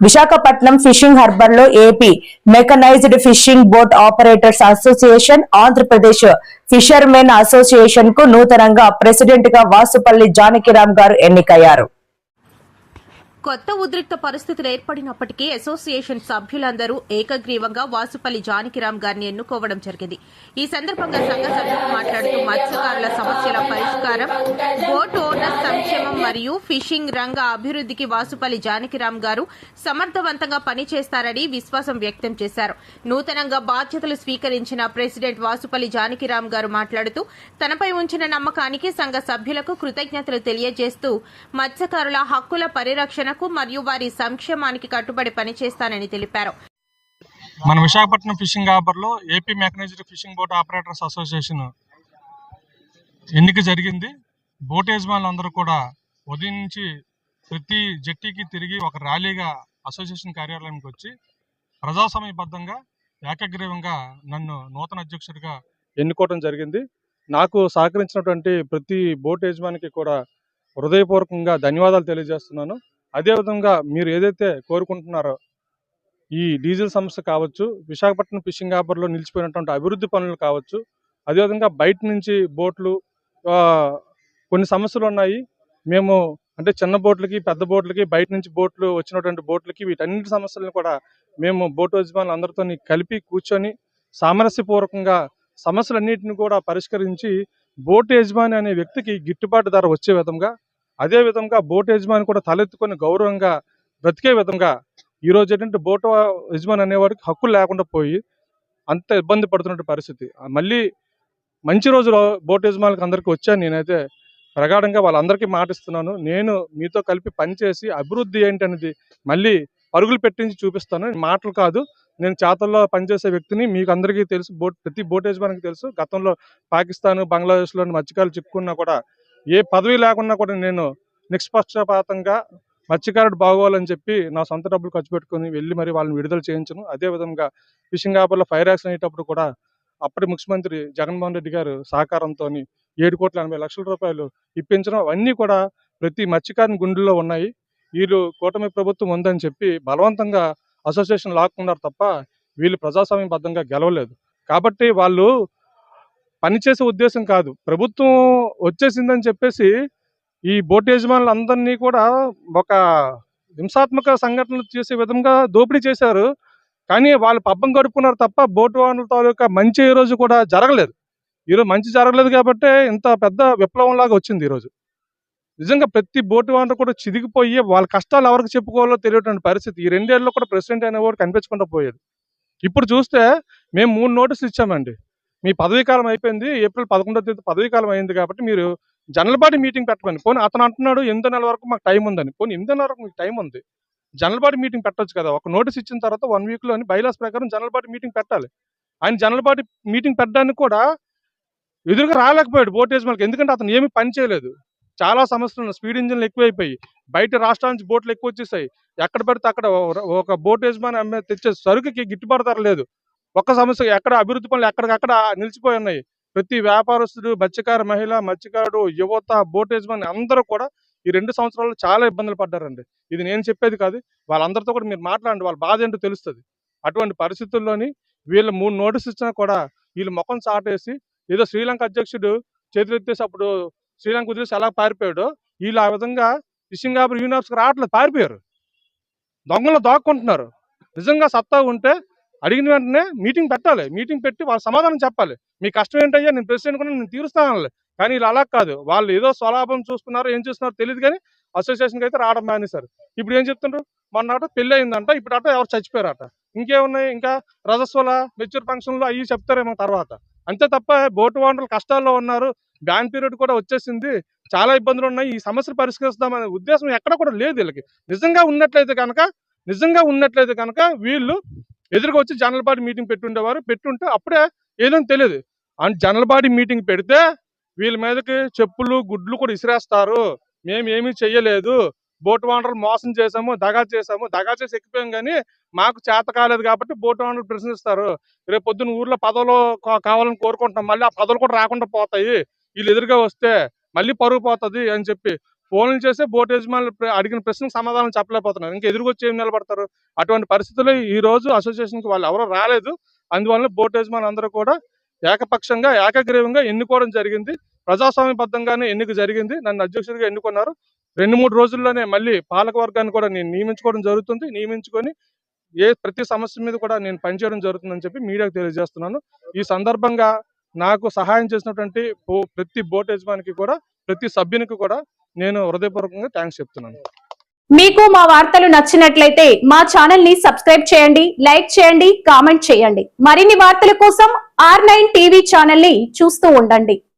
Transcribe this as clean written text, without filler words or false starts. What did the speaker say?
Visakhapatnam fishing harbour లో AP mechanised fishing boat operators association, Andhra Pradesh fishermen association కు నూతనంగా president గా వాసుపల్లి జానకిరాం గారు ఎన్నికయ్యారు. కొత్త ఉద్రిక్త పరిస్థితులు ఏర్పడినప్పటికీ అసోసియేషన్ సభ్యులందరూ ఏకగ్రీవంగా వాసుపల్లి జానకిరాం గారిని ఎన్నుకోవడం జరిగింది. ఈ సందర్భంగా సంఘ సభ్యులు మాట్లాడుతూ మత్స్యకారుల సమస్యల పరిష్కారం, బోట్ ఓనర్స్ సంక్షేమం మరియు ఫిషింగ్ రంగ అభివృద్ధికి వాసుపల్లి జానకిరాం గారు సమర్థవంతంగా పనిచేస్తారని విశ్వాసం వ్యక్తం చేశారు. నూతనంగా బాధ్యతలు స్వీకరించిన ప్రెసిడెంట్ వాసుపల్లి జానకిరాం గారు మాట్లాడుతూ తనపై ఉంచిన నమ్మకానికి సంఘ సభ్యులకు కృతజ్ఞతలు తెలియజేస్తూ మత్స్యకారుల హక్కుల పరిరక్షణ మరియు వారి సంక్షేమానికి కట్టుబడి పనిచేస్తానని తెలిపారు. మన విశాఖపట్నం ఫిషింగ్ హార్బర్ లో AP mechanised fishing boat operators association ఎన్నిక జరిగింది. బోట్ యజమానులందరూ కూడా ఉదయం నుంచి ప్రతి జట్టీకి తిరిగి ఒక ర్యాలీగా అసోసియేషన్ కార్యాలయానికి వచ్చి ప్రజాస్వామ్యబద్ధంగా ఏకగ్రీవంగా నన్ను నూతన అధ్యక్షుడిగా ఎన్నుకోవడం జరిగింది. నాకు సహకరించినటువంటి ప్రతి బోట్ యజమానికి కూడా హృదయపూర్వకంగా ధన్యవాదాలు తెలియజేస్తున్నాను. అదేవిధంగా మీరు ఏదైతే కోరుకుంటున్నారో ఈ డీజిల్ సమస్య కావచ్చు, విశాఖపట్నం ఫిషింగ్ హార్బర్లో నిలిచిపోయినటువంటి అభివృద్ధి పనులు కావచ్చు, అదేవిధంగా బయట నుంచి బోట్లు కొన్ని సమస్యలు ఉన్నాయి. మేము అంటే చిన్న బోట్లకి పెద్ద బోట్లకి బయట నుంచి బోట్లు వచ్చినటువంటి బోట్లకి వీటన్నిటి సమస్యలను కూడా మేము బోటు యజమానులు అందరితో కలిపి కూర్చొని సామరస్యపూర్వకంగా సమస్యలన్నింటినీ కూడా పరిష్కరించి బోటు యజమాని అనే వ్యక్తికి గిట్టుబాటు ధర వచ్చే విధంగా, అదేవిధంగా బోటు యజమాని కూడా తలెత్తుకొని గౌరవంగా బ్రతికే విధంగా ఈరోజు ఏంటంటే బోటు యజమాని అనేవాడికి హక్కులు లేకుండా పోయి అంత ఇబ్బంది పడుతున్న పరిస్థితి. మళ్ళీ మంచి రోజులు బోటు యజమానులకు అందరికీ వచ్చాను. నేనైతే ప్రగాఢంగా వాళ్ళందరికీ మాటిస్తున్నాను. నేను మీతో కలిపి పనిచేసి అభివృద్ధి ఏంటనేది మళ్ళీ పరుగులు పెట్టించి చూపిస్తాను. మాటలు కాదు, నేను చేతల్లో పనిచేసే వ్యక్తిని. మీకు అందరికీ తెలుసు, ప్రతి బోటు యజమానికి తెలుసు. గతంలో పాకిస్తాన్, బంగ్లాదేశ్లోని మత్స్యకారులు చిక్కుకున్నా కూడా ఏ పదవి లేకున్నా కూడా నేను నిష్పక్షపాతంగా మత్స్యకారుడు బాగోవాలని చెప్పి నా సొంత డబ్బులు ఖర్చు పెట్టుకుని వెళ్ళి మరి వాళ్ళని విడుదల చేయించను. అదేవిధంగా ఫిషింగ్ హార్బర్లో ఫైర్ యాక్సిడెంట్ అయ్యేటప్పుడు కూడా అప్పటి ముఖ్యమంత్రి జగన్మోహన్ రెడ్డి గారు సహకారంతో 7,80,00,000 రూపాయలు ఇప్పించడం, అవన్నీ కూడా ప్రతి మత్స్యకారుని గుండెల్లో ఉన్నాయి. వీళ్ళు కూటమి ప్రభుత్వం ఉందని చెప్పి బలవంతంగా అసోసియేషన్ లాక్కున్నారు తప్ప వీళ్ళు ప్రజాస్వామ్యబద్ధంగా గెలవలేదు. కాబట్టి వాళ్ళు పనిచేసే ఉద్దేశం కాదు, ప్రభుత్వం వచ్చేసిందని చెప్పేసి ఈ బోటు యజమానులందరినీ కూడా ఒక హింసాత్మక సంఘటనలు చేసే విధంగా దోపిడీ చేశారు. కానీ వాళ్ళు పబ్బం గడుపుకున్నారు తప్ప బోటు ఓనర్ల తాలూకా మంచి ఈ రోజు కూడా జరగలేదు. ఈరోజు మంచి జరగలేదు కాబట్టి ఇంత పెద్ద విప్లవంలాగా వచ్చింది. ఈరోజు నిజంగా ప్రతి బోటు ఓనర్ కూడా చిదిగిపోయి వాళ్ళ కష్టాలు ఎవరికి చెప్పుకోవాలో తెలియటువంటి పరిస్థితి. ఈ 2 ఏళ్ళలో కూడా ప్రెసిడెంట్ అనేవాడు కనిపించకుండా పోయాడు. ఇప్పుడు చూస్తే మేము 3 నోటీసులు ఇచ్చామండి. మీ పదవీకాలం అయిపోయింది, ఏప్రిల్ 11వ తేదీ పదవీకాలం అయింది కాబట్టి మీరు జనరల్ బాడీ మీటింగ్ పెట్టమని. పోనీ అతను అంటున్నాడు 8 నెలల వరకు మాకు టైం ఉందని. పోనీ 8 నెలల వరకు మీకు టైం ఉంది, జనరల్ బాడీ మీటింగ్ పెట్టొచ్చు కదా. ఒక నోటీస్ ఇచ్చిన తర్వాత 1 వీక్లోని బైలాస్ ప్రకారం జనరల్ బాడీ మీటింగ్ పెట్టాలి. ఆయన జనరల్ బాడీ మీటింగ్ పెట్టడానికి కూడా ఎదురుగా రాలేకపోయాడు బోట్ యజమానికి. ఎందుకంటే అతను ఏమీ పని చేయలేదు. చాలా సమస్యలు, స్పీడ్ ఇంజిన్లు ఎక్కువైపోయి బయట రాష్ట్రాల నుంచి బోట్లు ఎక్కువ వచ్చేసాయి. ఎక్కడ పడితే అక్కడ ఒక బోట్ యజమాని తెచ్చే సరుకుకి గిట్టుబాటు ధర లేదు. ఒక్క సమస్య, ఎక్కడ అభివృద్ధి పనులు ఎక్కడికక్కడ నిలిచిపోయి ఉన్నాయి. ప్రతి వ్యాపారస్తుడు, మత్స్యకార మహిళ, మత్స్యకారుడు, యువత, బోట్ యజమాని అందరూ కూడా ఈ 2 సంవత్సరాలు చాలా ఇబ్బందులు పడ్డారండి. ఇది నేను చెప్పేది కాదు, వాళ్ళందరితో కూడా మీరు మాట్లాడండి, వాళ్ళ బాధ ఏంటో తెలుస్తుంది. అటువంటి పరిస్థితుల్లోని వీళ్ళు 3 నోటీసులు ఇచ్చినా కూడా వీళ్ళు ముఖం చాటేసి ఏదో శ్రీలంక అధ్యక్షుడు చేతులు ఎత్తేసి అప్పుడు శ్రీలంక వదిలేసి ఎలా పారిపోయాడో వీళ్ళు ఆ విధంగా ఫిషింగ్ హార్బర్ యూనివర్సిటీకి రావట్లేదు, పారిపోయారు. దొంగలు దాక్కుంటున్నారు. నిజంగా సత్తా ఉంటే అడిగిన వెంటనే మీటింగ్ పెట్టాలి. మీటింగ్ పెట్టి వాళ్ళ సమాధానం చెప్పాలి. మీ కష్టం ఏంటయ్యా, నేను ప్రెసిడెంట్ కూడా నేను తీరుస్తాను. కానీ వీళ్ళు అలా కాదు, వాళ్ళు ఏదో స్వలాభం చూసుకున్నారో ఏం చూస్తున్నారో తెలియదు కానీ అసోసియేషన్కి అయితే రావడం మానేశారు. ఇప్పుడు ఏం చెప్తుండ్రు, మొన్న పెళ్ళి అయిందంట, ఇప్పుడు ఎవరు చచ్చిపోయారట, ఇంకేమున్నాయి, ఇంకా రజస్వల మెచ్యూర్ ఫంక్షన్లు అవి చెప్తారేమో తర్వాత. అంతే తప్ప బోటు ఓనర్లు కష్టాల్లో ఉన్నారు, బ్యాన్ పీరియడ్ కూడా వచ్చేసింది, చాలా ఇబ్బందులు ఉన్నాయి, ఈ సమస్యలు పరిష్కరిస్తామనే ఉద్దేశం ఎక్కడ కూడా లేదు వీళ్ళకి. నిజంగా ఉన్నట్లయితే కనుక వీళ్ళు ఎదురుగా వచ్చి జనరల్ బాడీ మీటింగ్ పెట్టుండేవారు. పెట్టుంటే అప్పుడే ఏదో తెలియదు. అండ్ జనరల్ బాడీ మీటింగ్ పెడితే వీళ్ళ మీదకి చెప్పులు గుడ్లు కూడా ఇసిరేస్తారు. మేము ఏమీ చెయ్యలేదు, బోటు ఓనర్లు మోసం చేసాము, దగా చేసి ఎక్కిపోయాం, కానీ మాకు చేత కాలేదు కాబట్టి బోటు ఓనర్లు ప్రశ్నిస్తారు. రేపు పొద్దున్న ఊర్లో పదవులు కావాలని కోరుకుంటున్నాం, మళ్ళీ ఆ పదవులు కూడా రాకుండా పోతాయి వీళ్ళు ఎదురుగా వస్తే, మళ్ళీ పరుగు పోతుంది అని చెప్పి ఫోన్లు చేస్తే బోట్ యజమానులు అడిగిన ప్రశ్నకు సమాధానం చెప్పలేకపోతున్నారు. ఇంకా ఎదురుకొచ్చి ఏం నిలబడతారు? అటువంటి పరిస్థితుల్లో ఈ రోజు అసోసియేషన్కి వాళ్ళు ఎవరో రాలేదు. అందువల్ల బోట్ యజమానులు అందరూ కూడా ఏకపక్షంగా ఏకగ్రీవంగా ఎన్నుకోవడం జరిగింది. ప్రజాస్వామ్యబద్ధంగానే ఎన్నిక జరిగింది. నన్ను అధ్యక్షుడిగా ఎన్నుకున్నారు. 2-3 రోజుల్లోనే మళ్ళీ పాలక వర్గాన్ని కూడా నేను నియమించుకోవడం జరుగుతుంది. నియమించుకొని ప్రతి సమస్య మీద కూడా నేను పనిచేయడం జరుగుతుందని చెప్పి మీడియాకు తెలియజేస్తున్నాను. ఈ సందర్భంగా నాకు సహాయం చేసినటువంటి ప్రతి బోట్ యజమానికి కూడా, ప్రతి సభ్యునికి కూడా నేను హృదయపూర్వకంగా థ్యాంక్స్ చెప్తున్నాను. మీకు మా వార్తలు నచ్చినట్లయితే మా ఛానల్ ని సబ్స్క్రైబ్ చేయండి, లైక్ చేయండి, కామెంట్ చేయండి. మరిన్ని వార్తల కోసం R9 టీవీ ఛానల్ ని చూస్తూ ఉండండి.